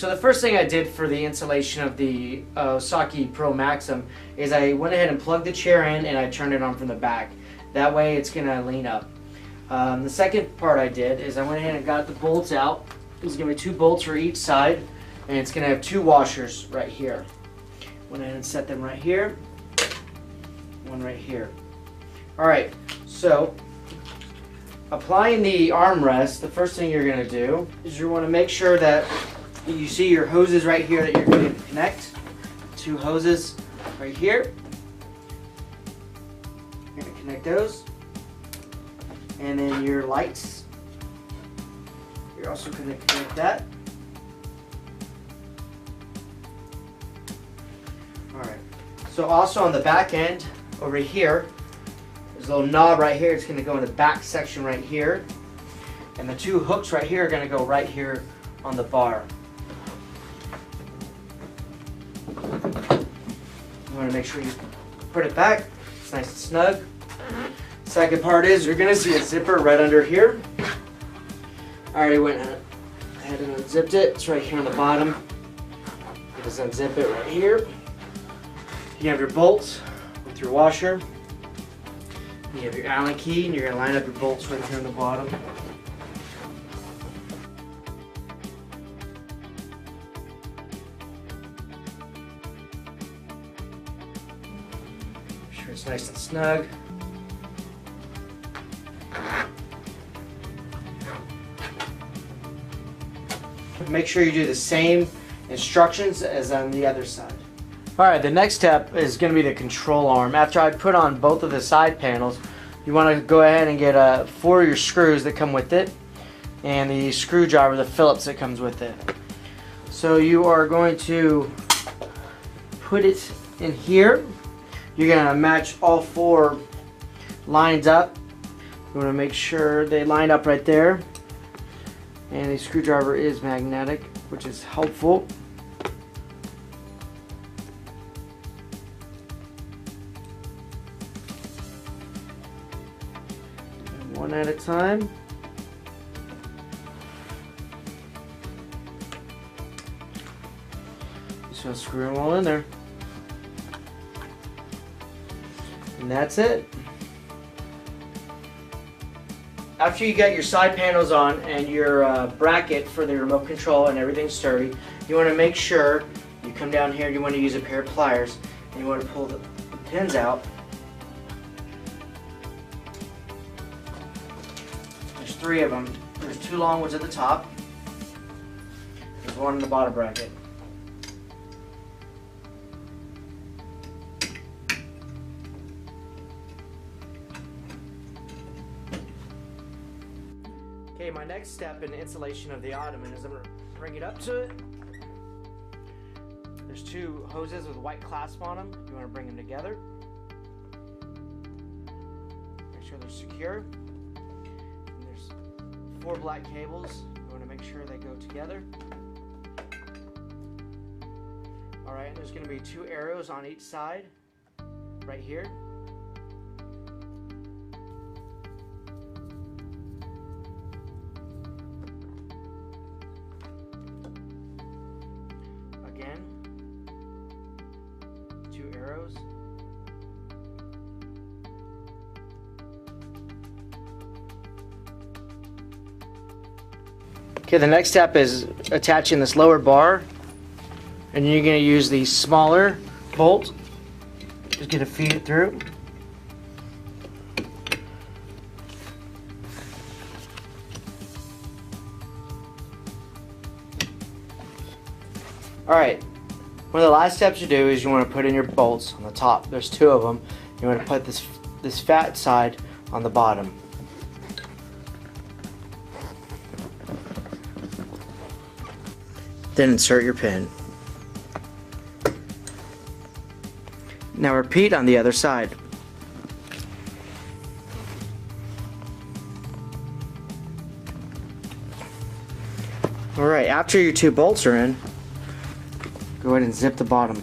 so the first thing I did for the installation of the Osaki Pro Maxim is I went ahead and plugged the chair in and I turned it on from the back. That way it's going to lean up. The second part I did is I went ahead and got the bolts out. There's going to be 2 bolts for each side, and it's going to have 2 washers right here. Went ahead and set them right here, one right here. Alright, so applying the armrest, the first thing you're going to do is you want to make sure that you see your hoses right here that you're going to connect. 2 hoses right here. You're going to connect those. And then your lights. You're also going to connect that. Alright. So also on the back end, over here, there's a little knob right here. It's going to go in the back section right here. And the 2 hooks right here are going to go right here on the bar. You want to make sure you put it back. It's nice and snug. Second part is you're going to see a zipper right under here. I already went ahead and unzipped it. It's right here on the bottom. You just unzip it right here. You have your bolts with your washer. You have your Allen key, and you're going to line up your bolts right here on the bottom. Make sure it's nice and snug. Make sure you do the same instructions as on the other side. Alright, the next step is going to be the control arm. After I put on both of the side panels, you want to go ahead and get 4 of your screws that come with it, and the screwdriver, the Phillips that comes with it. So you are going to put it in here. You're going to match all 4 lines up. You want to make sure they line up right there. And the screwdriver is magnetic, which is helpful. One at a time. Just want to screw them all in there. And that's it. After you get your side panels on and your bracket for the remote control and everything's sturdy, you want to make sure you come down here, you want to use a pair of pliers, and you want to pull the pins out. There's 3 of them. There's 2 long ones at the top. There's 1 in the bottom bracket. Okay, my next step in the installation of the ottoman is I'm going to bring it up to it. There's 2 hoses with white clasp on them. You want to bring them together. Make sure they're secure. And there's 4 black cables. You want to make sure they go together. Alright, and there's going to be 2 arrows on each side, right here. Again, 2 arrows. Okay, the next step is attaching this lower bar, and you're going to use the smaller bolt. Just going to feed it through. Alright, one of the last steps you do is you want to put in your bolts on the top. There's 2 of them. You want to put this fat side on the bottom. Then insert your pin. Now repeat on the other side. Alright, after your 2 bolts are in, go ahead and zip the bottom.